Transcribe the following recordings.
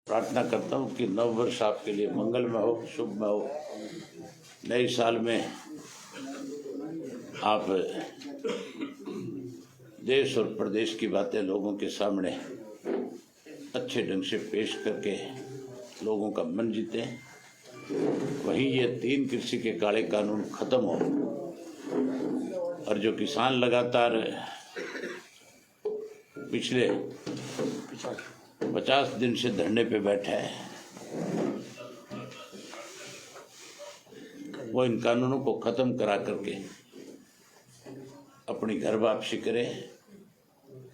प्रार्थना करता हूँ कि नव वर्ष आपके लिए मंगलमय हो, शुभमय हो। नए साल में आप देश और प्रदेश की बातें लोगों के सामने अच्छे ढंग से पेश करके लोगों का मन जीते। वहीं ये 3 कृषि के काले कानून खत्म हो और जो किसान लगातार पिछले 50 दिन से धरने पे बैठा है, वो इन कानूनों को खत्म करा करके अपनी घर वापसी करे।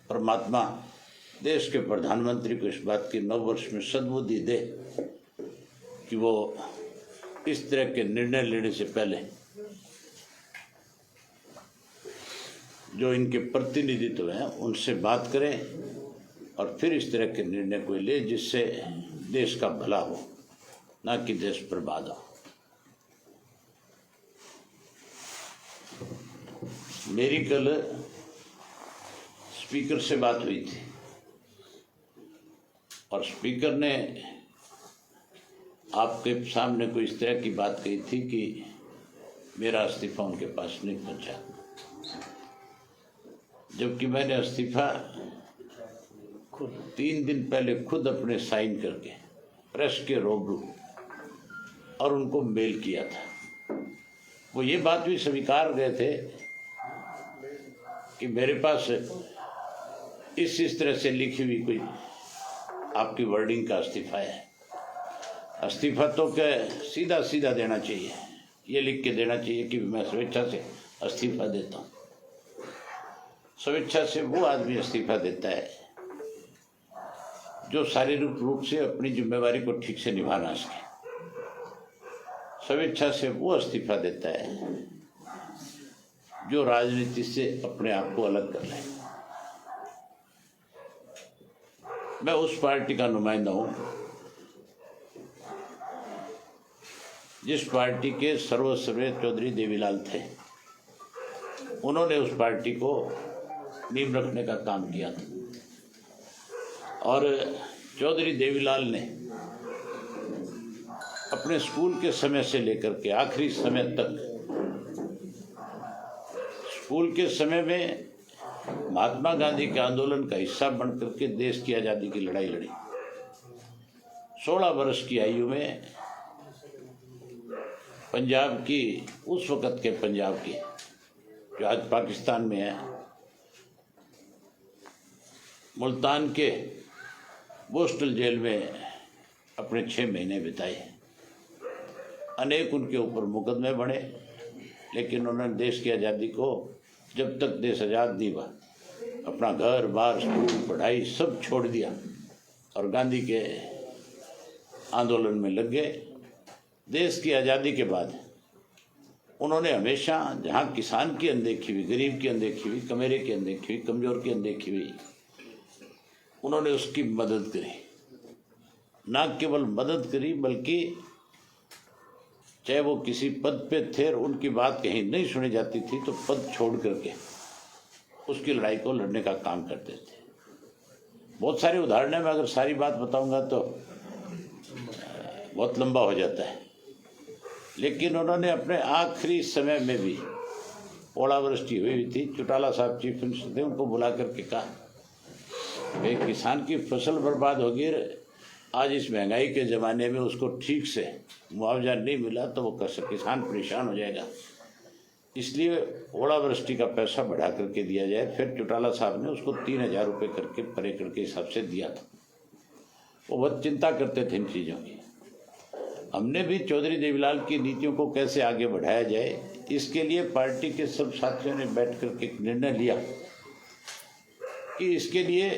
परमात्मा देश के प्रधानमंत्री को इस बात की नव वर्ष में सद्बुद्धि दे कि वो इस तरह के निर्णय लेने से पहले जो इनके प्रतिनिधित्व हैं उनसे बात करें और फिर इस तरह के निर्णय को ले जिससे देश का भला हो, ना कि देश बर्बाद हो। मेरी कल स्पीकर से बात हुई थी और स्पीकर ने आपके सामने कोई इस तरह की बात कही थी कि मेरा इस्तीफा उनके पास नहीं पहुंचा, जबकि मैंने इस्तीफा 3 दिन पहले खुद अपने साइन करके प्रेस के रूबरू और उनको मेल किया था। वो ये बात भी स्वीकार गए थे कि मेरे पास इस तरह से लिखी हुई कोई आपकी वर्डिंग का इस्तीफा है। इस्तीफा तो क्या सीधा सीधा देना चाहिए, ये लिख के देना चाहिए कि मैं स्वेच्छा से इस्तीफा देता हूँ। स्वेच्छा से वो आदमी इस्तीफा देता है जो शारीरिक रूप से अपनी जिम्मेवारी को ठीक से निभा ना सके। स्वेच्छा से वो इस्तीफा देता है जो राजनीति से अपने आप को अलग कर ले। मैं उस पार्टी का नुमाइंदा हूं जिस पार्टी के सर्वश्रेय चौधरी देवीलाल थे। उन्होंने उस पार्टी को नींव रखने का काम किया था और चौधरी देवीलाल ने अपने स्कूल के समय से लेकर के आखिरी समय तक, स्कूल के समय में महात्मा गांधी के आंदोलन का हिस्सा बनकर के देश की आज़ादी की लड़ाई लड़ी। 16 वर्ष की आयु में पंजाब की, उस वक़्त के पंजाब की जो आज पाकिस्तान में है, मुल्तान के बोस्टल जेल में अपने 6 महीने बिताए। अनेक उनके ऊपर मुकदमे बने, लेकिन उन्होंने देश की आज़ादी को, जब तक देश आज़ाद नहीं हुआ, अपना घर बार, स्कूल, पढ़ाई सब छोड़ दिया और गांधी के आंदोलन में लग गए। देश की आज़ादी के बाद उन्होंने हमेशा जहाँ किसान की अनदेखी हुई, गरीब की अनदेखी हुई, कमेरे की अनदेखी हुई, कमज़ोर की अनदेखी हुई, उन्होंने उसकी मदद करी। ना केवल मदद करी बल्कि चाहे वो किसी पद पे थे और उनकी बात कहीं नहीं सुनी जाती थी तो पद छोड़ करके उसकी लड़ाई को लड़ने का काम करते थे। बहुत सारे उदाहरण है, मैं अगर सारी बात बताऊंगा तो बहुत लंबा हो जाता है। लेकिन उन्होंने अपने आखिरी समय में भी, ओलावृष्टि हुई थी, चौटाला साहब चीफ मिनिस्टर थे, उनको बुला करके कहा एक किसान की फसल बर्बाद होगी, आज इस महंगाई के ज़माने में उसको ठीक से मुआवजा नहीं मिला तो वो किसान परेशान हो जाएगा, इसलिए ओलावृष्टि का पैसा बढ़ा करके दिया जाए। फिर चौटाला साहब ने उसको 3000 रुपये करके पर एकड़ के हिसाब से दिया था। वो बहुत चिंता करते थे इन चीज़ों की। हमने भी चौधरी देवीलाल की नीतियों को कैसे आगे बढ़ाया जाए, इसके लिए पार्टी के सब साथियों ने बैठ करके एक निर्णय लिया कि इसके लिए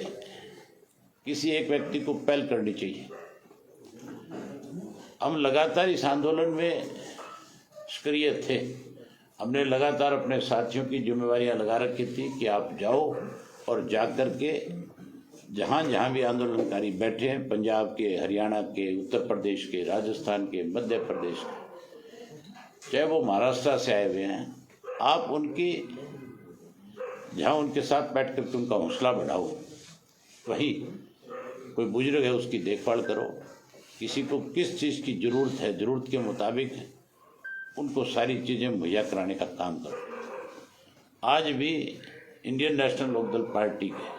किसी एक व्यक्ति को पहल करनी चाहिए। हम लगातार इस आंदोलन में सक्रिय थे। हमने लगातार अपने साथियों की जिम्मेवारियां लगा रखी थी कि आप जाओ और जा कर के जहाँ जहाँ भी आंदोलनकारी बैठे हैं, पंजाब के, हरियाणा के, उत्तर प्रदेश के, राजस्थान के, मध्य प्रदेश के, चाहे वो महाराष्ट्र से आए हुए हैं, आप उनकी जहाँ उनके साथ बैठ करके उनका हौसला बढ़ाओ। वहीं कोई बुजुर्ग है उसकी देखभाल करो, किसी को किस चीज़ की ज़रूरत है, ज़रूरत के मुताबिक उनको सारी चीज़ें मुहैया कराने का काम करो। आज भी इंडियन नेशनल लोकदल पार्टी के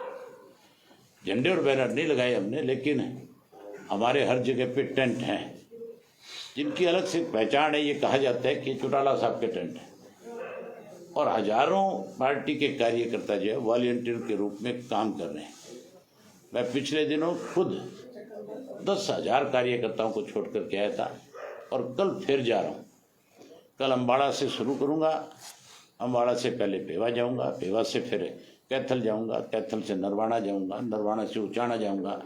झंडे और बैनर नहीं लगाए हमने, लेकिन हमारे हर जगह पे टेंट हैं जिनकी अलग से पहचान है। ये कहा जाता है कि चौटाला साहब के टेंट हैं, और हजारों पार्टी के कार्यकर्ता जो है वॉलंटियर के रूप में काम कर रहे हैं। मैं पिछले दिनों खुद 10,000 कार्यकर्ताओं को छोड़ कर के आया था, और कल फिर जा रहा हूँ। कल अम्बाड़ा से शुरू करूँगा, अम्बाड़ा से पहले पेवा जाऊँगा, पेवा से फिर कैथल जाऊँगा, कैथल से नरवाना जाऊँगा, नरवाना से उचाना जाऊँगा,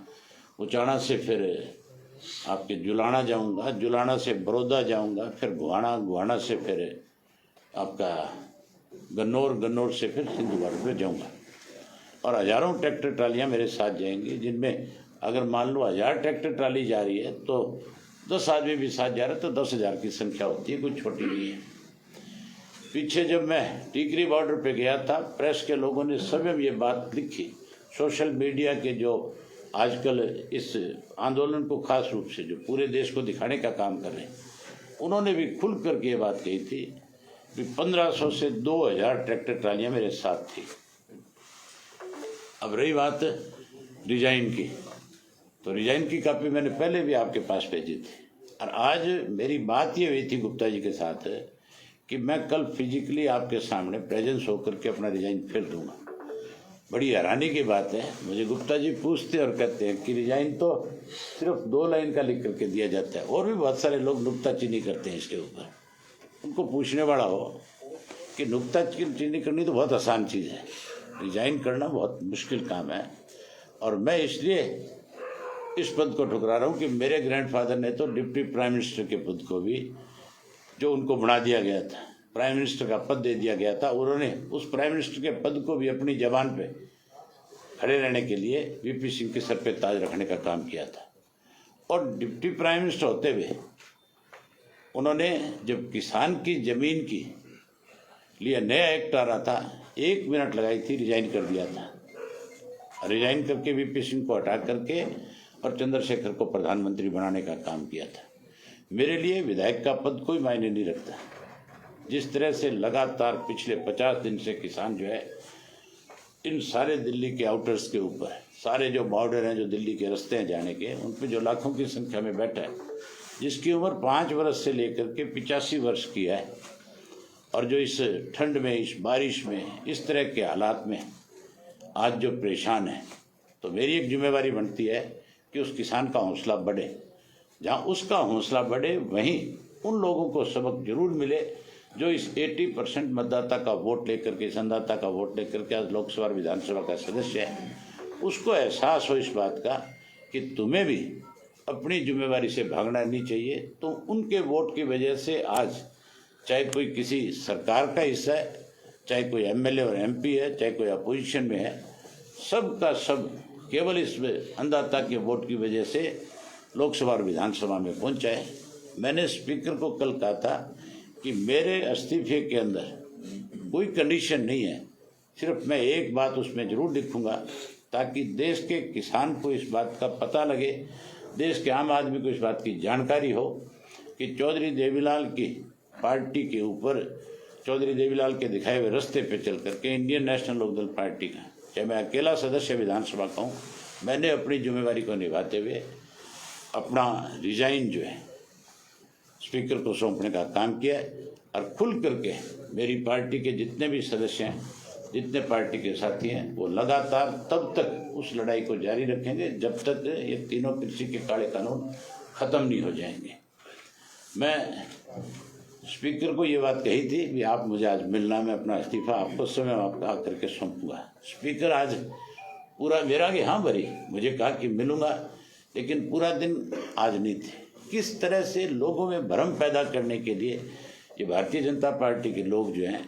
उचाना से फिर आपके जुलाना जाऊँगा, जुलाना से बड़ौदा जाऊँगा, फिर गुहाना, गुहाना से फिर आपका गन्नौर, गन्नौर से फिर सिंधु बॉर्डर पे जाऊँगा। और हज़ारों ट्रैक्टर ट्रालियाँ मेरे साथ जाएंगी, जिनमें अगर मान लो 1000 ट्रैक्टर ट्राली जा रही है तो 10 आदमी भी साथ जा रहे हैं तो 10,000 की संख्या होती है, कोई छोटी नहीं है। पीछे जब मैं टीकरी बॉर्डर पे गया था, प्रेस के लोगों ने स्वयं ये बात लिखी, सोशल मीडिया के जो आजकल इस आंदोलन को खास रूप से जो पूरे देश को दिखाने का काम कर रहे हैं, उन्होंने भी खुल करके ये बात कही थी कि 1500 से 2000 ट्रैक्टर ट्रालियाँ मेरे साथ थी। अब रही बात रिजाइन की, तो रिजाइन की कापी मैंने पहले भी आपके पास भेजी थी, और आज मेरी बात ये हुई थी गुप्ता जी के साथ कि मैं कल फिजिकली आपके सामने प्रेजेंस होकर के अपना रिजाइन फिर दूंगा। बड़ी हैरानी की बात है, मुझे गुप्ता जी पूछते और कहते हैं कि रिजाइन तो सिर्फ 2 लाइन का लिख करके दिया जाता है, और भी बहुत सारे लोग नुक्ताचीनी करते हैं इसके ऊपर। उनको पूछने वाला हो कि नुक्ताचीनी करनी तो बहुत आसान चीज़ है, रिजाइन करना बहुत मुश्किल काम है। और मैं इसलिए इस पद को ठुकरा रहा हूँ कि मेरे ग्रैंडफादर ने तो डिप्टी प्राइम मिनिस्टर के पद को भी, जो उनको बना दिया गया था, प्राइम मिनिस्टर का पद दे दिया गया था, उन्होंने उस प्राइम मिनिस्टर के पद को भी अपनी जबान पे खड़े रहने के लिए वीपी सिंह के सर पे ताज रखने का काम किया था। और डिप्टी प्राइम मिनिस्टर होते हुए उन्होंने जब किसान की जमीन की लिए नया एक्ट आ रहा था, 1 मिनट लगाई थी, रिजाइन कर दिया था। रिजाइन करके वीपी सिंह को हटा करके और चंद्रशेखर को प्रधानमंत्री बनाने का काम किया था। मेरे लिए विधायक का पद कोई मायने नहीं रखता। जिस तरह से लगातार पिछले 50 दिन से किसान जो है इन सारे दिल्ली के आउटर्स के ऊपर, सारे जो बॉर्डर हैं, जो दिल्ली के रास्ते हैं जाने के, उन पर जो लाखों की संख्या में बैठा है, जिसकी उम्र 5 वर्ष से लेकर के 85 वर्ष की है, और जो इस ठंड में, इस बारिश में, इस तरह के हालात में आज जो परेशान है, तो मेरी एक जिम्मेवारी बनती है कि उस किसान का हौसला बढ़े। जहाँ उसका हौसला बढ़े, वहीं उन लोगों को सबक जरूर मिले जो इस 80% मतदाता का वोट लेकर के, संदाता का वोट लेकर के आज लोकसभा और विधानसभा का सदस्य है। उसको एहसास हो इस बात का कि तुम्हें भी अपनी जिम्मेवारी से भागना नहीं चाहिए। तो उनके वोट की वजह से आज चाहे कोई किसी सरकार का हिस्सा है, चाहे कोई एमएलए और एमपी है, चाहे कोई अपोजिशन में है, सब का सब केवल इस अंदाता के वोट की वजह से लोकसभा और विधानसभा में पहुंचा है। मैंने स्पीकर को कल कहा था कि मेरे इस्तीफे के अंदर कोई कंडीशन नहीं है, सिर्फ मैं एक बात उसमें जरूर लिखूंगा ताकि देश के किसान को इस बात का पता लगे, देश के आम आदमी को इस बात की जानकारी हो कि चौधरी देवीलाल की पार्टी के ऊपर, चौधरी देवीलाल के दिखाए हुए रास्ते पे चल करके इंडियन नेशनल लोकदल पार्टी का, चाहे मैं अकेला सदस्य विधानसभा का हूँ, मैंने अपनी जिम्मेवारी को निभाते हुए अपना रिजाइन जो है स्पीकर को सौंपने का काम किया है। और खुल करके मेरी पार्टी के जितने भी सदस्य हैं, जितने पार्टी के साथी हैं, वो लगातार तब तक उस लड़ाई को जारी रखेंगे जब तक ये तीनों कृषि के काले कानून खत्म नहीं हो जाएंगे। मैं स्पीकर को ये बात कही थी कि आप मुझे आज मिलना, मैं अपना इस्तीफा आपको समय आकर के सौंपूंगा। स्पीकर आज पूरा मेरा कि हाँ भरी, मुझे कहा कि मिलूंगा, लेकिन पूरा दिन आज नहीं थे। किस तरह से लोगों में भ्रम पैदा करने के लिए ये भारतीय जनता पार्टी के लोग जो हैं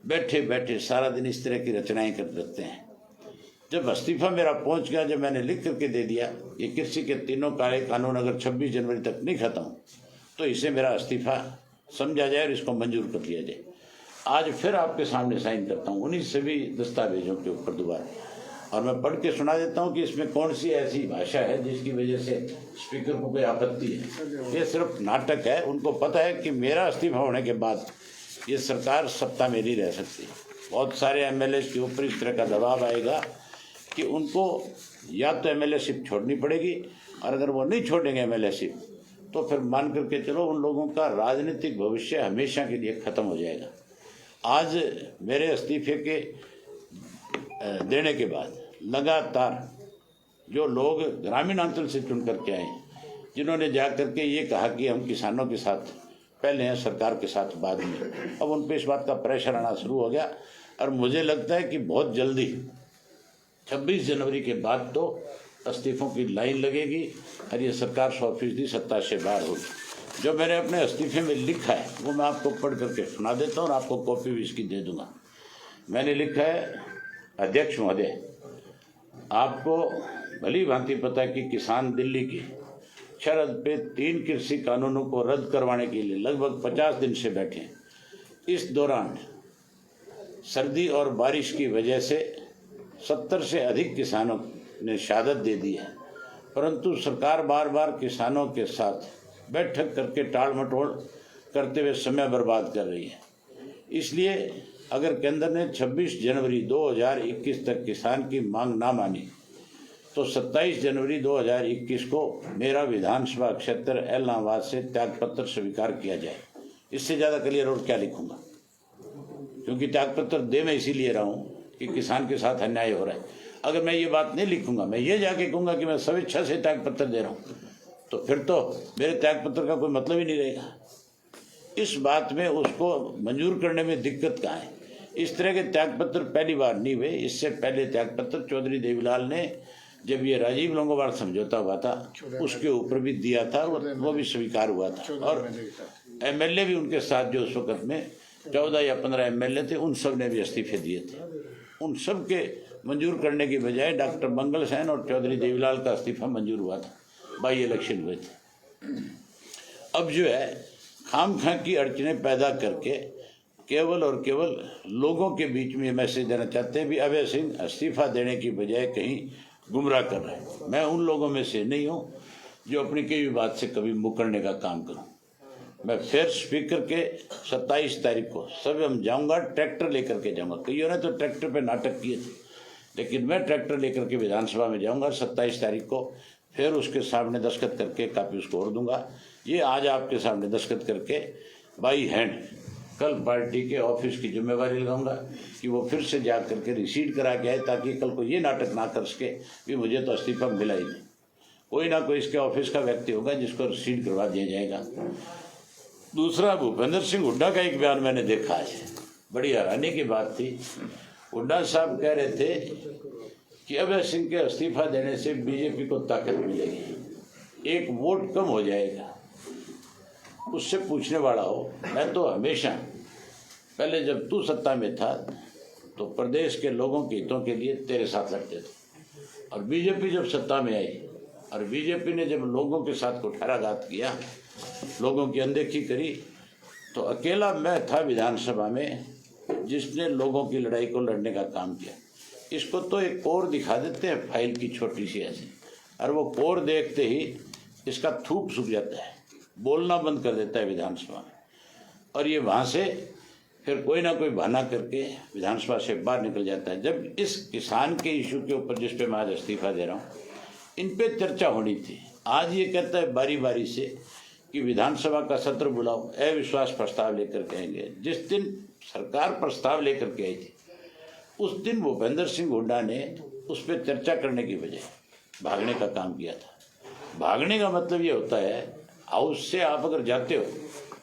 बैठे बैठे सारा दिन इस तरह की रचनाएं कर देते हैं। जब इस्तीफा मेरा पहुंच गया, जब मैंने लिख करके दे दिया, ये कृषि के तीनों काले कानून अगर 26 जनवरी तक नहीं खत्म तो इसे मेरा इस्तीफा समझा जाए और इसको मंजूर कर लिया जाए। आज फिर आपके सामने साइन करता हूँ उन्हीं सभी दस्तावेजों के ऊपर दोबारा। और मैं पढ़ के सुना देता हूँ कि इसमें कौन सी ऐसी भाषा है जिसकी वजह से स्पीकर को कोई आपत्ति है। ये सिर्फ नाटक है। उनको पता है कि मेरा इस्तीफा होने के बाद ये सरकार सत्ता में नहीं रह सकती। बहुत सारे एमएलए के ऊपर इस तरह का दबाव आएगा कि उनको या तो एमएलएशिप छोड़नी पड़ेगी, और अगर वो नहीं छोड़ेंगे एमएलएशिप तो फिर मान करके चलो उन लोगों का राजनीतिक भविष्य हमेशा के लिए ख़त्म हो जाएगा। आज मेरे इस्तीफे के देने के बाद लगातार जो लोग ग्रामीण अंचल से चुन करके आए, जिन्होंने जा करके ये कहा कि हम किसानों के साथ पहले हैं, सरकार के साथ बाद में, अब उन पर इस बात का प्रेशर आना शुरू हो गया। और मुझे लगता है कि बहुत जल्दी 26 जनवरी के बाद तो इस्तीफों की लाइन लगेगी और ये सरकार 100% सत्ता से बाहर होगी। जो मैंने अपने इस्तीफे में लिखा है वो मैं आपको पढ़ करके सुना देता हूँ और आपको कॉपी भी इसकी दे दूंगा। मैंने लिखा है, अध्यक्ष महोदय, आपको भली भांति पता है कि किसान दिल्ली की शरद पे 3 कृषि कानूनों को रद्द करवाने के लिए लगभग 50 दिन से बैठे हैं। इस दौरान सर्दी और बारिश की वजह से 70 से अधिक किसानों ने शहादत दे दी है, परंतु सरकार बार बार किसानों के साथ बैठक करके टाल मटोल करते हुए समय बर्बाद कर रही है। इसलिए अगर केंद्र ने 26 जनवरी 2021 तक किसान की मांग ना मानी तो 27 जनवरी 2021 को मेरा विधानसभा क्षेत्र इलाहाबाद से त्यागपत्र स्वीकार किया जाए। इससे ज़्यादा क्लियर और क्या लिखूंगा, क्योंकि त्यागपत्र दे मैं इसीलिए रहा हूँ कि किसान के साथ अन्याय हो रहा है। अगर मैं ये बात नहीं लिखूंगा, मैं ये जाके कहूँगा कि मैं स्वेच्छा से त्यागपत्र दे रहा हूँ, तो फिर तो मेरे त्यागपत्र का कोई मतलब ही नहीं रहेगा। इस बात में उसको मंजूर करने में दिक्कत कहाँ है। इस तरह के त्यागपत्र पहली बार नहीं हुए। इससे पहले त्यागपत्र चौधरी देवीलाल ने जब ये राजीव लोंगोवाल समझौता हुआ था उसके ऊपर भी दिया था और वो भी स्वीकार हुआ था, और एमएलए भी उनके साथ जो उस वक्त में 14 या 15 एमएलए थे उन सब ने भी इस्तीफे दिए थे। उन सब के मंजूर करने की बजाय डॉक्टर मंगल सेन और चौधरी देवीलाल का इस्तीफा मंजूर हुआ था, बाई इलेक्शन हुए थे। अब जो है खाम खां की अड़चने पैदा करके केवल और केवल लोगों के बीच में मैसेज देना चाहते हैं भी अभय सिंह इस्तीफा देने की बजाय कहीं गुमराह कर रहे हैं। मैं उन लोगों में से नहीं हूँ जो अपनी कई बात से कभी मुकरने का काम करूँ। मैं फिर स्पीकर के 27 तारीख को सब हम जाऊँगा, ट्रैक्टर लेकर के जाऊँगा। कईयों ने तो ट्रैक्टर पे नाटक किए थे, लेकिन मैं ट्रैक्टर लेकर के विधानसभा में जाऊँगा 27 तारीख को। फिर उसके सामने दस्तखत करके कापी उसको और दूंगा। ये आज आपके सामने दस्तखत करके बाई हैंड कल पार्टी के ऑफिस की जिम्मेवारी लगाऊंगा कि वो फिर से जा करके रिसीट करा के आए, ताकि कल को ये नाटक ना कर सके भी मुझे तो इस्तीफा मिला ही नहीं। कोई ना कोई इसके ऑफिस का व्यक्ति होगा जिसको रिसीट करवा दिया जाएगा। दूसरा, भूपेंद्र सिंह हुड्डा का एक बयान मैंने देखा है, बड़ी हैरानी की बात थी। हुड्डा साहब कह रहे थे कि अभय सिंह के इस्तीफा देने से बीजेपी को ताकत मिलेगी, एक वोट कम हो जाएगा। उससे पूछने वाला हो, मैं तो हमेशा पहले जब तू सत्ता में था तो प्रदेश के लोगों के हितों के लिए तेरे साथ लड़ते थे, और बीजेपी जब सत्ता में आई और बीजेपी ने जब लोगों के साथ कुठाराघात किया, लोगों की अनदेखी करी, तो अकेला मैं था विधानसभा में जिसने लोगों की लड़ाई को लड़ने का काम किया। इसको तो एक कोर दिखा देते हैं फाइल की छोटी सी ऐसी, और वो कोर देखते ही इसका थूक सूख जाता है, बोलना बंद कर देता है विधानसभा में, और ये वहाँ से फिर कोई ना कोई बहाना करके विधानसभा से बाहर निकल जाता है। जब इस किसान के इशू के ऊपर जिस पे मैं आज इस्तीफा दे रहा हूँ, इन पे चर्चा होनी थी। आज ये कहता है बारी बारी से कि विधानसभा का सत्र बुलाओ, अविश्वास प्रस्ताव लेकर के आएंगे। जिस दिन सरकार प्रस्ताव लेकर के आई थी उस दिन भूपेंद्र सिंह हुड्डा ने उस पर चर्चा करने की बजाय भागने का काम किया था। भागने का मतलब ये होता है, हाउस से आप अगर जाते हो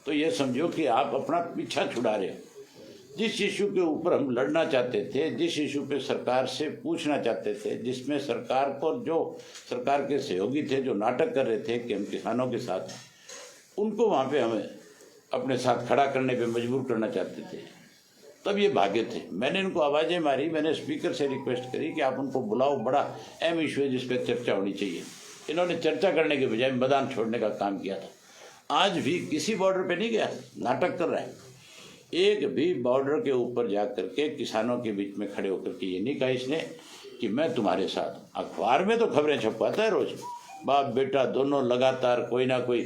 तो ये समझो कि आप अपना पीछा छुड़ा रहे हो। जिस इशू के ऊपर हम लड़ना चाहते थे, जिस इशू पे सरकार से पूछना चाहते थे, जिसमें सरकार को जो सरकार के सहयोगी थे जो नाटक कर रहे थे कि हम किसानों के साथ, उनको वहाँ पे हमें अपने साथ खड़ा करने पे मजबूर करना चाहते थे, तब ये भागे थे। मैंने इनको आवाज़ें मारी, मैंने स्पीकर से रिक्वेस्ट करी कि आप उनको बुलाओ, बड़ा अहम इशू है जिस पर चर्चा होनी चाहिए। इन्होंने चर्चा करने के बजाय मैदान छोड़ने का काम किया था। आज भी किसी बॉर्डर पे नहीं गया, नाटक कर रहा है। एक भी बॉर्डर के ऊपर जा करके किसानों के बीच में खड़े होकर के ये नहीं कहा इसने कि मैं तुम्हारे साथ। अखबार में तो खबरें छपवाता है रोज, बाप बेटा दोनों लगातार कोई ना कोई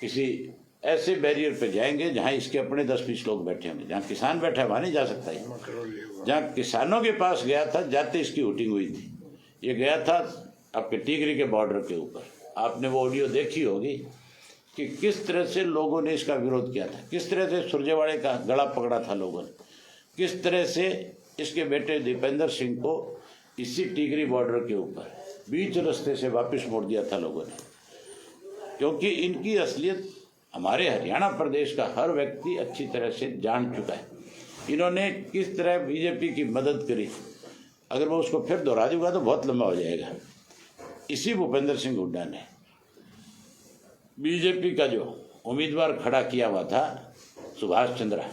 किसी ऐसे बैरियर पे जाएंगे जहां इसके अपने 10-20 लोग बैठे होंगे। जहां किसान बैठा है वहां नहीं जा सकता है। जहां किसानों के पास गया था, जाते इसकी हुटिंग हुई थी। ये गया था आपके टिगरी के बॉर्डर के ऊपर। आपने वो ऑडियो देखी होगी कि किस तरह से लोगों ने इसका विरोध किया था, किस तरह से सुरजेवाड़े का गला पकड़ा था लोगों ने, किस तरह से इसके बेटे दीपेंद्र सिंह को इसी टिगरी बॉर्डर के ऊपर बीच रास्ते से वापस मोड़ दिया था लोगों ने। क्योंकि इनकी असलियत हमारे हरियाणा प्रदेश का हर व्यक्ति अच्छी तरह से जान चुका है। इन्होंने किस तरह बीजेपी की मदद करी, अगर मैं उसको फिर दोहरा दूंगा तो बहुत लंबा हो जाएगा। इसी भूपेंद्र सिंह हुड्डा ने बीजेपी का जो उम्मीदवार खड़ा किया हुआ था सुभाष चंद्रा,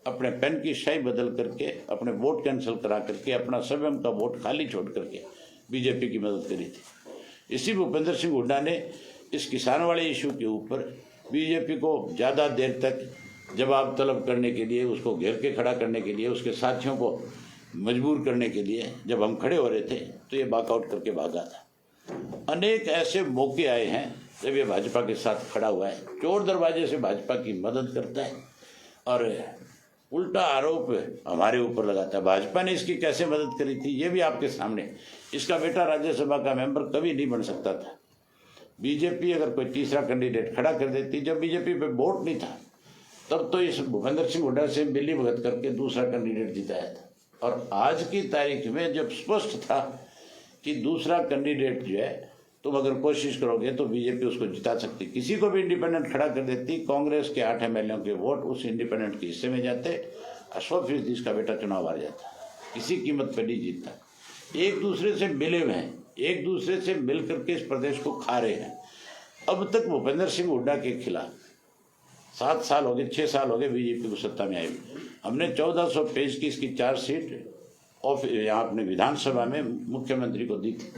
अपने पेन की शाई बदल करके, अपने वोट कैंसिल करा करके, अपना स्वयं का वोट खाली छोड़ करके बीजेपी की मदद करी थी। इसी भूपेंद्र सिंह हुड्डा ने इस किसान वाले इशू के ऊपर बीजेपी को ज़्यादा देर तक जवाब तलब करने के लिए, उसको घेर के खड़ा करने के लिए, उसके साथियों को मजबूर करने के लिए जब हम खड़े हो रहे थे तो ये वॉकआउट करके भागा था। अनेक ऐसे मौके आए हैं जब ये भाजपा के साथ खड़ा हुआ है, चोर दरवाजे से भाजपा की मदद करता है और उल्टा आरोप हमारे ऊपर लगाता है। भाजपा ने इसकी कैसे मदद करी थी ये भी आपके सामने। इसका बेटा राज्यसभा का मेंबर कभी नहीं बन सकता था। बीजेपी अगर कोई तीसरा कैंडिडेट खड़ा कर देती, जब बीजेपी पे वोट नहीं था तब तो इस भूपेंद्र सिंह हुड्डा से मिली भगत करके दूसरा कैंडिडेट जिताया था। और आज की तारीख में जब स्पष्ट था कि दूसरा कैंडिडेट जो है तुम अगर कोशिश करोगे तो बीजेपी उसको जिता सकती, किसी को भी इंडिपेंडेंट खड़ा कर देती, कांग्रेस के 8 MLA के वोट उस इंडिपेंडेंट के हिस्से में जाते, 100% इसका बेटा चुनाव हार जाता, किसी कीमत पर नहीं जीतता। एक दूसरे से मिले हुए हैं, एक दूसरे से मिल करके इस प्रदेश को खा रहे हैं। अब तक भूपेंद्र सिंह हुड्डा के खिलाफ 7 साल हो गए, 6 साल हो गए बीजेपी को सत्ता में आई। हमने 1400 पेज की इसकी चार्जशीट और यहाँ अपने विधानसभा में मुख्यमंत्री को दी थी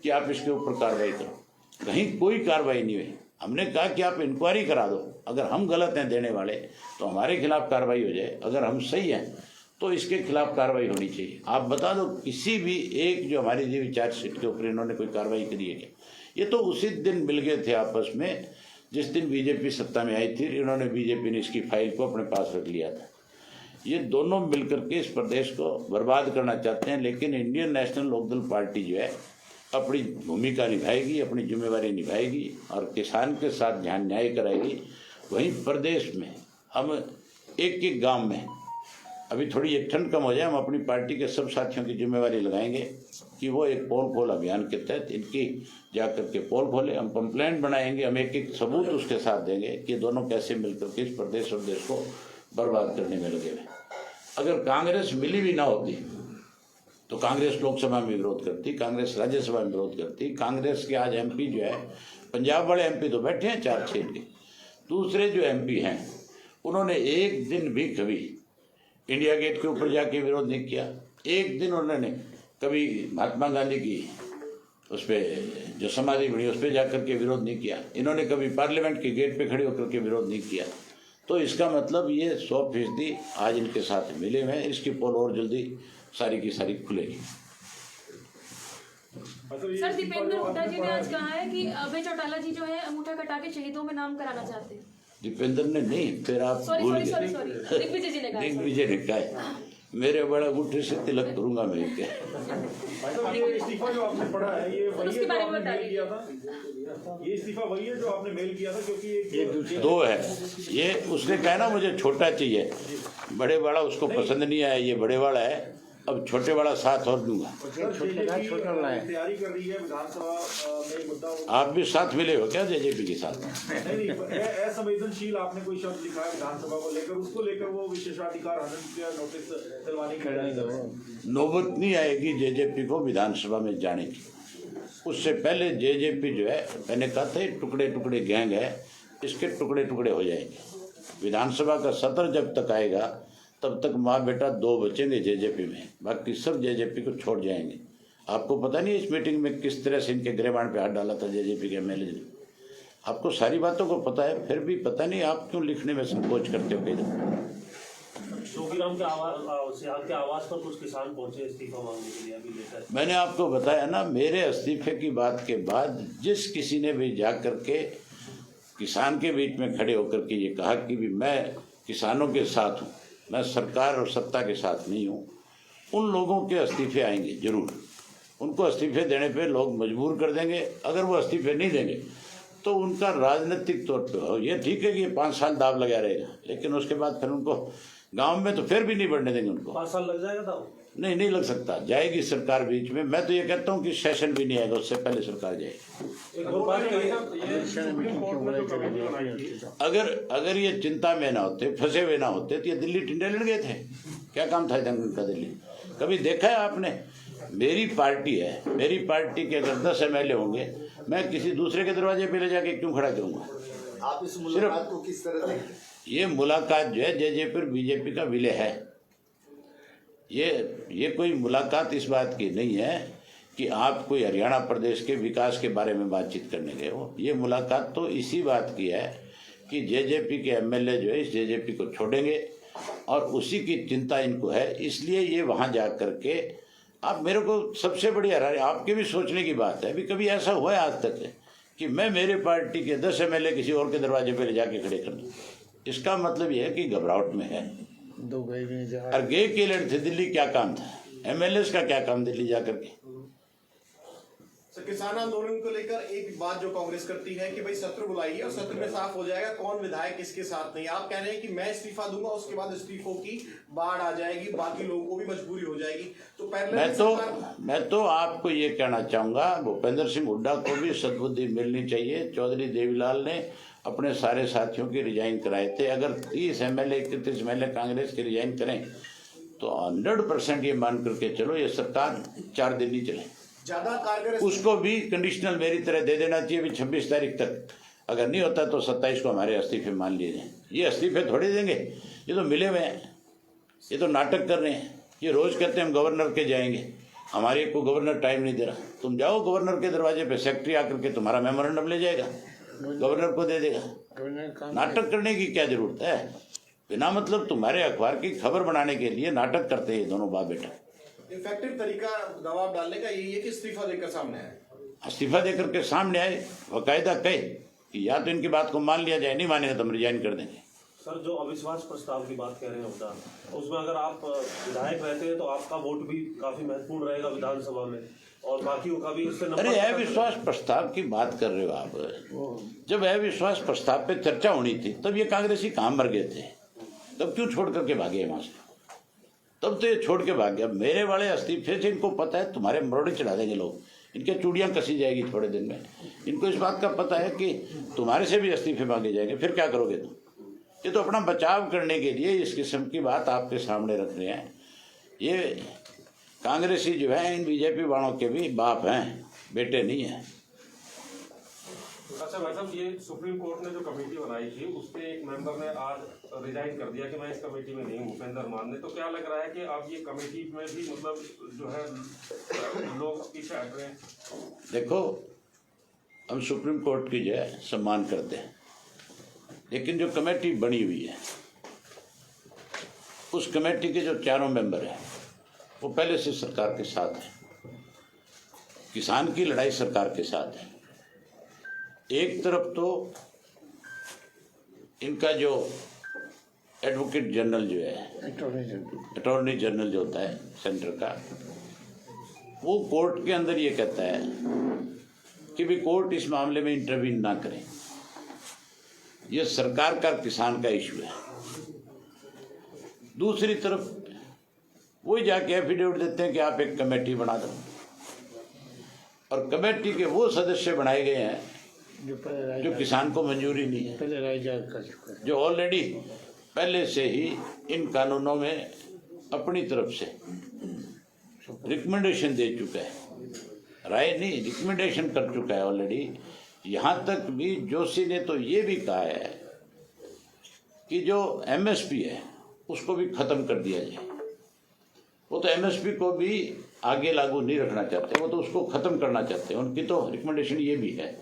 कि आप इसके ऊपर कार्रवाई करो। कहीं कोई कार्रवाई नहीं हुई। हमने कहा कि आप इंक्वायरी करा दो, अगर हम गलत हैं देने वाले तो हमारे खिलाफ कार्रवाई हो जाए, अगर हम सही हैं तो इसके खिलाफ कार्रवाई होनी चाहिए। आप बता दो किसी भी एक जो हमारी दी चार्जशीट के ऊपर इन्होंने कोई कार्रवाई करी है क्या? ये तो उसी दिन मिल गए थे आपस में जिस दिन बीजेपी सत्ता में आई थी। इन्होंने बीजेपी ने इसकी फाइल को अपने पास रख लिया था। ये दोनों मिलकर के इस प्रदेश को बर्बाद करना चाहते हैं। लेकिन इंडियन नेशनल लोकदल पार्टी जो है अपनी भूमिका निभाएगी, अपनी जिम्मेवारी निभाएगी और किसान के साथ जहाँ न्याय कराएगी। वहीं प्रदेश में हम एक गांव में अभी थोड़ी एक ठंड कम हो जाए, हम अपनी पार्टी के सब साथियों की जिम्मेवारी लगाएंगे कि वो एक पोल खोल अभियान के तहत इनकी जाकर के पोल खोले। हम कंप्लेंट बनाएंगे, हम एक सबूत उसके साथ देंगे कि दोनों कैसे मिलकर के इस प्रदेश और देश को बर्बाद करने में लगे हुए। अगर कांग्रेस मिली भी ना होती तो कांग्रेस लोकसभा में विरोध करती, कांग्रेस राज्यसभा में विरोध करती। कांग्रेस के आज MP जो है, पंजाब वाले MP तो बैठे हैं 4-6 के, दूसरे जो MP हैं उन्होंने एक दिन भी कभी इंडिया गेट के ऊपर जाके विरोध नहीं किया। एक दिन उन्होंने कभी महात्मा गांधी की उस पर जो समाधि बनी उस पर जाकर के विरोध नहीं किया। इन्होंने कभी पार्लियामेंट के गेट पे खड़े होकर के विरोध नहीं किया। तो इसका मतलब ये 100% आज इनके साथ मिले हुए हैं। इसकी पोल और जल्दी सारी की सारी खुलेगी। सर, दीपेंद्र हुड्डा जी ने आज कहा है कि अभय चौटाला जी जो है अंगूठा कटा के शहीदों में नाम कराना चाहते हैं। दीपेंद्र ने नहीं, फिर आप भूल गए। दिग्विजय जी ने कहा। दिग्विजय ने कहा है मेरे बड़ा अंगूठे से तिलक करूंगा मैं क्या। इस्तीफा जो आपने पढ़ा है ये वही है जो आपने मेल किया था, ये इस्तीफा वही है जो आपने मेल किया था, क्योंकि ये 2 है। ये उसने कहा ना मुझे छोटा चाहिए, बड़े वाला उसको पसंद नहीं आया, ये बड़े वाला है, अब छोटे वाला साथ और दूंगा। तैयारी कर रही है विधानसभा में मुद्दा। आप भी साथ मिले हो क्या JJP के साथ? नहीं, असंवेदनशील आपने कोई शब्द लिखा है विधानसभा को लेकर, उसको लेकर वो विशेषाधिकार हनन का नोटिस दिलवाने की नौबत नहीं आएगी JJP को विधानसभा में जाने की। उससे पहले JJP जो है, मैंने कहा था टुकड़े टुकड़े गैंग है, इसके टुकड़े टुकड़े हो जाएंगे। विधानसभा का सत्र जब तक आएगा तब तक माँ बेटा 2 बचेंगे JJP में, बाकी सब JJP को छोड़ जाएंगे। आपको पता नहीं इस मीटिंग में किस तरह से इनके गिरेबान पे हाथ डाला था JJP के MLA ने? आपको सारी बातों को पता है, फिर भी पता नहीं आप क्यों लिखने में संकोच करते हो कई दफा। शोकीराम के आवास पर कुछ किसान पहुंचे इस्तीफा मांगने के लिए अभी लेकर। मैंने आपको बताया ना, मेरे इस्तीफे की बात के बाद जिस किसी ने भी जा करके किसान के बीच में खड़े होकर के ये कहा कि भी मैं किसानों के साथ हूँ, मैं सरकार और सत्ता के साथ नहीं हूँ, उन लोगों के इस्तीफे आएंगे जरूर। उनको इस्तीफे देने पे लोग मजबूर कर देंगे। अगर वो इस्तीफे नहीं देंगे तो उनका राजनीतिक तौर पे हो, ये ठीक है कि 5 साल दाव लगा रहेगा, लेकिन उसके बाद फिर उनको गांव में तो फिर भी नहीं बढ़ने देंगे उनको। 5 साल लग जाएगा दाव? नहीं लग सकता। जाएगी सरकार बीच में। मैं तो ये कहता हूँ कि सेशन भी नहीं आएगा, उससे पहले सरकार जाएगी। अगर ये चिंता में ना होते, फंसे हुए ना होते तो ये दिल्ली टिंडे लड़ गए थे। क्या काम था जंगल का दिल्ली? कभी देखा है आपने? मेरी पार्टी है, मेरी पार्टी के अगर 10 MLA होंगे, मैं किसी दूसरे के दरवाजे पे ले जाके क्यों खड़ा करूंगा? आप इस मुलाकात को किस तरह देखते हैं? ये मुलाकात जो है जेजेपी और बीजेपी का विलय है। ये कोई मुलाकात इस बात की नहीं है कि आप कोई हरियाणा प्रदेश के विकास के बारे में बातचीत करने गए हो। ये मुलाकात तो इसी बात की है कि जेजेपी के MLA जो है इस जेजेपी को छोड़ेंगे और उसी की चिंता इनको है, इसलिए ये वहाँ जा करके। आप मेरे को सबसे बड़ी हैरानी, आपके भी सोचने की बात है, अभी कभी ऐसा हुआ है आज तक कि मैं मेरे पार्टी के 10 MLA किसी और के दरवाजे पे ले जाके खड़े कर दूं? इसका मतलब ये है कि घबराहट में है। और गए के लड़ थे दिल्ली, क्या काम था? MLA का क्या काम दिल्ली जाकर के? सर, किसान आंदोलन को लेकर एक बात जो कांग्रेस करती है कि भाई सत्र बुलाइए और सत्र में साफ हो जाएगा कौन विधायक किसके साथ नहीं। आप कह रहे हैं कि मैं इस्तीफा दूंगा, उसके बाद इस्तीफों की बाढ़ आ जाएगी, बाकी लोगों को भी मजबूरी हो जाएगी। तो पहले मैं तो आपको ये कहना चाहूंगा, भूपेंद्र सिंह हुड्डा को भी सद्बुद्धि मिलनी चाहिए। चौधरी देवीलाल ने अपने सारे साथियों के रिजाइन कराए थे। अगर 30 MLA 31 MLA कांग्रेस के रिजाइन करें तो 100% ये मान करके चलो ये सरकार 4 दिन नहीं चले। ज्यादा कारगर उसको भी कंडीशनल मेरी तरह दे देना चाहिए भी 26 तारीख तक। अगर नहीं होता तो 27 को हमारे इस्तीफे मान लिए जाए। ये इस्तीफे थोड़े देंगे, ये तो मिले हुए हैं, ये तो नाटक कर रहे हैं। ये रोज कहते हैं हम गवर्नर के जाएंगे, हमारे को गवर्नर टाइम नहीं दे रहा। तुम जाओ गवर्नर के दरवाजे पे, सेक्रेटरी आकर के तुम्हारा मेमोरेंडम ले जाएगा, गवर्नर को दे देगा। नाटक करने की क्या जरूरत है? बिना मतलब तुम्हारे अखबार की खबर बनाने के लिए नाटक करते हैं दोनों बाप बेटा। इफेक्टिव तरीका दबाव डालने का यही है कि इस्तीफा देकर सामने आए। इस्तीफा देकर के सामने आए, बाकायदा कहे कि या तो इनकी बात को मान लिया जाए, नहीं मानेंगे तो हम रिजाइन कर देंगे। सर, जो अविश्वास प्रस्ताव की बात कह रहे हैं हुड्डा, उसमें अगर आप विधायक रहते हैं तो आपका वोट भी काफी महत्वपूर्ण रहेगा विधानसभा में और बाकियों का भी। इससे अरे अविश्वास प्रस्ताव की बात कर रहे हो आप? जब अविश्वास प्रस्ताव पे चर्चा होनी थी तब ये कांग्रेसी कहाँ मर गए थे? तब क्यों छोड़ करके भागे वहां से? तब तो ये छोड़ के भाग गया। मेरे वाले इस्तीफे से इनको पता है तुम्हारे मरोड़े चढ़ा देंगे लोग, इनके चूड़ियां कसी जाएगी थोड़े दिन में। इनको इस बात का पता है कि तुम्हारे से भी इस्तीफे मांगे जाएंगे, फिर क्या करोगे तुम? ये तो अपना बचाव करने के लिए इस किस्म की बात आपके सामने रख रहे हैं। ये कांग्रेसी जो है इन बीजेपी वालों के भी बाप हैं, बेटे नहीं है। अच्छा भाई साहब, ये सुप्रीम कोर्ट ने जो कमेटी बनाई थी उसके एक मेंबर ने आज रिजाइन कर दिया कि मैं इस कमेटी में नहीं हूँ, भूपेंद्र मान ने। तो क्या लग रहा है कि अब ये कमेटी में भी मतलब जो है लोग पीछे हट रहे हैं? देखो, हम सुप्रीम कोर्ट की जो है सम्मान करते हैं, लेकिन जो कमेटी बनी हुई है उस कमेटी के जो 4 मेंबर हैं वो पहले से सरकार के साथ है। किसान की लड़ाई सरकार के साथ है। एक तरफ तो इनका जो एडवोकेट जनरल जो है, अटॉर्नी जनरल जो होता है सेंटर का, वो कोर्ट के अंदर ये कहता है कि भी कोर्ट इस मामले में इंटरवीन ना करें, ये सरकार का किसान का इशू है। दूसरी तरफ वो जाके एफिडेविट देते हैं कि आप एक कमेटी बना दो, और कमेटी के वो सदस्य बनाए गए हैं जो किसान को मंजूरी नहीं है, जो ऑलरेडी पहले से ही इन कानूनों में अपनी तरफ से रिकमेंडेशन दे चुका है, राय नहीं रिकमेंडेशन कर चुका है ऑलरेडी। यहाँ तक भी जोशी ने तो ये भी कहा है कि जो एमएसपी है उसको भी खत्म कर दिया जाए। वो तो एमएसपी को भी आगे लागू नहीं रखना चाहते, वो तो उसको खत्म करना चाहते हैं, उनकी तो रिकमेंडेशन ये भी है।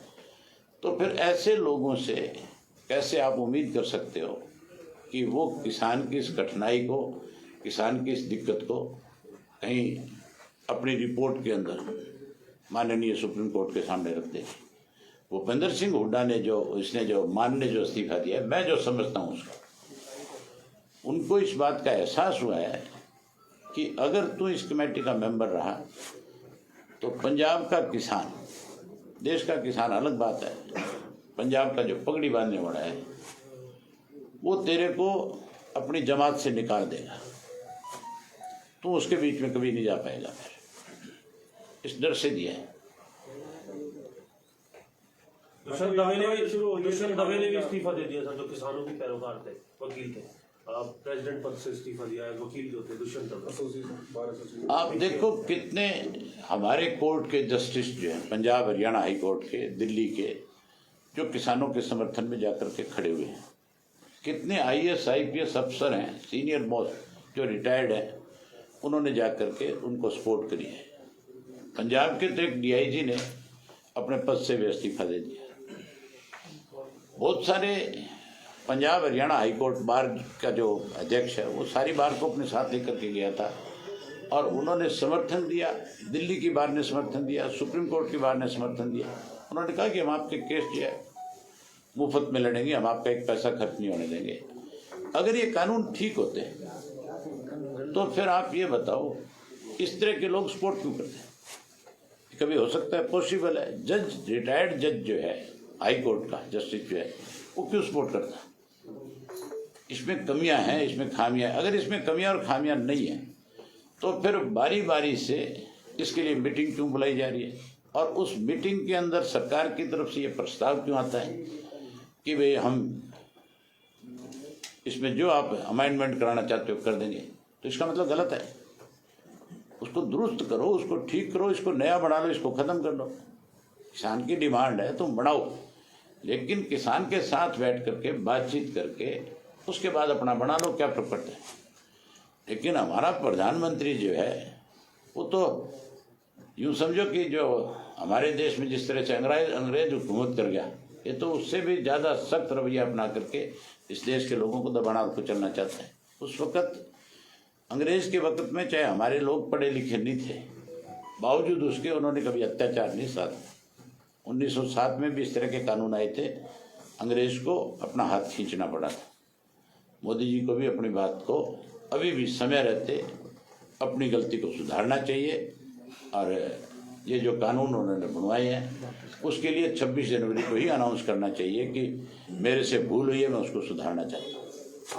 तो फिर ऐसे लोगों से कैसे आप उम्मीद कर सकते हो कि वो किसान की इस कठिनाई को, किसान की इस दिक्कत को कहीं अपनी रिपोर्ट के अंदर माननीय सुप्रीम कोर्ट के सामने रख दें। भूपेंद्र सिंह हुड्डा ने जो मान ने जो इस्तीफा दिया है, मैं जो समझता हूँ उसका, उनको इस बात का एहसास हुआ है कि अगर तू इस कमेटी का मेंबर रहा तो पंजाब का किसान, देश का किसान अलग बात है, पंजाब का जो पगड़ी बांधने वाला है वो तेरे को अपनी जमात से निकाल देगा, तू उसके बीच में कभी नहीं जा पाएगा। फिर इस डर से दिया है। दुष्यंत दवे ने भी इस्तीफा दे दिया था, जो किसानों के पैरोकार थे, वकील थे। प्रेसिडेंट पद से इस्तीफा दिया है, वकील जो थे दुष्यंत दवे। आप देखो कितने हमारे कोर्ट के जस्टिस जो हैं, पंजाब हरियाणा हाई कोर्ट के, दिल्ली के, जो किसानों के समर्थन में जाकर के खड़े हुए हैं। कितने IAS IPS अफसर हैं, सीनियर मोस्ट जो रिटायर्ड हैं, उन्होंने जाकर के उनको सपोर्ट करी है। पंजाब के तो एक DIG ने अपने पद से भी इस्तीफा दे दिया। बहुत सारे Punjab Haryana high court bar का जो अध्यक्ष है वो सारी बार को अपने साथ लेकर के गया था और उन्होंने समर्थन दिया। दिल्ली की बार ने समर्थन दिया, सुप्रीम कोर्ट की बार ने समर्थन दिया। उन्होंने कहा कि हम आपके केस जो है मुफ्त में लड़ेंगे, हम आपका एक पैसा खर्च नहीं होने देंगे। अगर ये कानून ठीक होते तो फिर आप ये बताओ इस तरह के लोग सपोर्ट क्यों करते हैं? कभी हो सकता है, पॉसिबल है, जज, रिटायर्ड जज जो है हाई कोर्ट का जस्टिस जो है वो क्यों सपोर्ट करता है? इसमें कमियां हैं, इसमें खामियां हैं। अगर इसमें कमियां और खामियां नहीं है तो फिर बारी बारी से इसके लिए मीटिंग क्यों बुलाई जा रही है? और उस मीटिंग के अंदर सरकार की तरफ से ये प्रस्ताव क्यों आता है कि भाई हम इसमें जो आप अमेंडमेंट कराना चाहते हो कर देंगे? तो इसका मतलब गलत है। उसको दुरुस्त करो, उसको ठीक करो, इसको नया बना लो, इसको खत्म कर लो। किसान की डिमांड है तुम बढ़ाओ, लेकिन किसान के साथ बैठ करके बातचीत करके उसके बाद अपना बना लो, क्या फर्क पड़ता है? लेकिन हमारा प्रधानमंत्री जो है वो तो यूँ समझो कि जो हमारे देश में जिस तरह से अंग्रेज हुकूमत कर गया, ये तो उससे भी ज़्यादा सख्त रवैया अपना करके इस देश के लोगों को दबाना और कुचलना चाहता है। उस वक़्त अंग्रेज़ के वक़्त में चाहे हमारे लोग पढ़े लिखे नहीं थे, बावजूद उसके उन्होंने कभी अत्याचार नहीं साधा। 1907 में भी इस तरह के कानून आए थे, अंग्रेज़ को अपना हाथ खींचना पड़ा था। मोदी जी को भी अपनी बात को अभी भी समय रहते अपनी गलती को सुधारना चाहिए और ये जो कानून उन्होंने बनवाए हैं उसके लिए 26 जनवरी को ही अनाउंस करना चाहिए कि मेरे से भूल हुई है, मैं उसको सुधारना चाहता हूँ।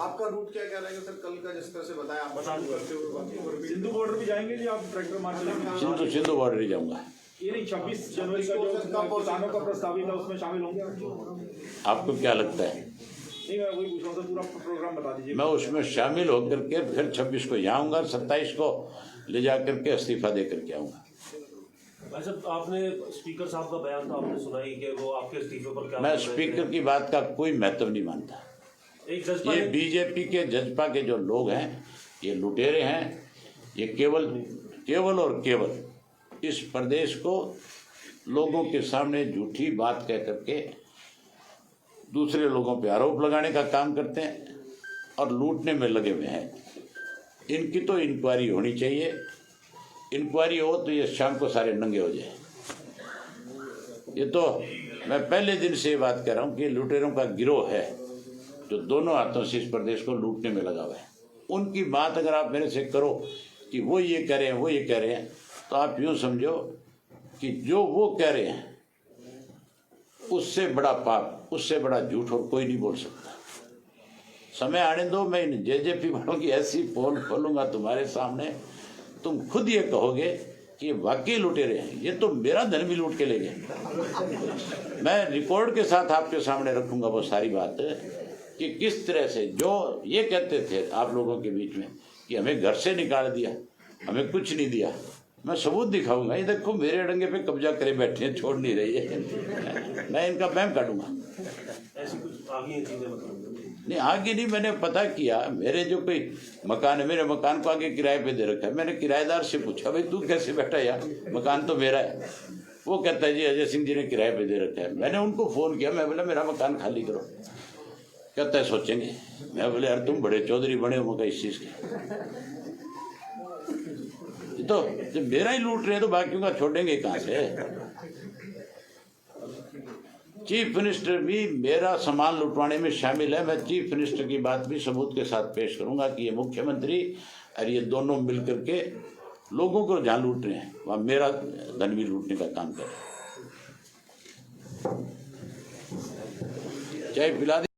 आपका रूट क्या रहेगा सर कल का, जिस तरह से बताया आप करते हुए? सिंधु बॉर्डर भी जाएंगे जी आप? ट्रैक्टर मार चलेंगे? सिंधु बॉर्डर ही जाऊँगा। ये नहीं, 26 जनवरी का जो किसानों का प्रस्तावित है उसमें शामिल होंगे? आपको क्या लगता है? नहीं, मैं वही पूछ रहा था, पूरा प्रोग्राम बता दीजिए। मैं उसमें शामिल होकर के फिर 26 को यहाँ आऊँगा, 27 को ले जा करके इस्तीफा दे करके आऊँगा। वैसे आपने स्पीकर साहब का बयान तो आपने सुना ही कि वो आपके इस्तीफे पर क्या? मैं स्पीकर की बात का कोई महत्व नहीं मानता। एक जज्बा ये बीजेपी के जजपा के जो लोग हैं ये लुटेरे हैं। ये केवल और केवल इस प्रदेश को लोगों के सामने झूठी बात कह करके दूसरे लोगों पे आरोप लगाने का काम करते हैं और लूटने में लगे हुए हैं। इनकी तो इंक्वायरी होनी चाहिए। इंक्वायरी हो तो ये शाम को सारे नंगे हो जाए। ये तो मैं पहले दिन से ये बात कह रहा हूँ कि लुटेरों का गिरोह है जो दोनों हाथों से इस प्रदेश को लूटने में लगा हुआ है। उनकी बात अगर आप मेरे से करो कि वो ये कह रहे हैं, वो ये कह रहे हैं, तो आप यूँ समझो कि जो वो कह रहे हैं उससे बड़ा पाप, उससे बड़ा झूठ और कोई नहीं बोल सकता। समय आने दो, मैं इन जेजेपी वालों की ऐसी पोल खोलूंगा तुम्हारे सामने, तुम खुद ये कहोगे कि ये वाकई लुटेरे हैं। ये तो मेरा धन भी लूट के ले गए। मैं रिकॉर्ड के साथ आपके सामने रखूंगा वो सारी बात कि किस तरह से जो ये कहते थे आप लोगों के बीच में कि हमें घर से निकाल दिया, हमें कुछ नहीं दिया। मैं सबूत दिखाऊंगा। ये देखो मेरे अडंगे पे कब्जा करे बैठे हैं, छोड़ नहीं रही है। मैं इनका बैम काटूंगा। ऐसी कुछ आगे चीजें मतलब नहीं, आगे नहीं। मैंने पता किया, मेरे जो कोई मकान है, मेरे मकान को आगे किराए पे दे रखा है। मैंने किराएदार से पूछा भाई तू कैसे बैठा यार, मकान तो मेरा है। वो कहता है जी अजय सिंह जी ने किराए पे दे रखा है। मैंने उनको फ़ोन किया, मैं बोला मेरा मकान खाली करो। कहते हैं सोचेंगे। मैं बोले यार तुम बड़े चौधरी बने हो मगर इस चीज के, तो जब मेरा ही लूट रहे हैं तो बाकियों का छोड़ेंगे कहां से। चीफ मिनिस्टर भी मेरा सामान लुटवाने में शामिल है। मैं चीफ मिनिस्टर की बात भी सबूत के साथ पेश करूंगा कि ये मुख्यमंत्री और ये दोनों मिलकर के लोगों को जहां लूट रहे हैं वहां मेरा धन भी लूटने का काम कर रहे हैं। चाहे पिला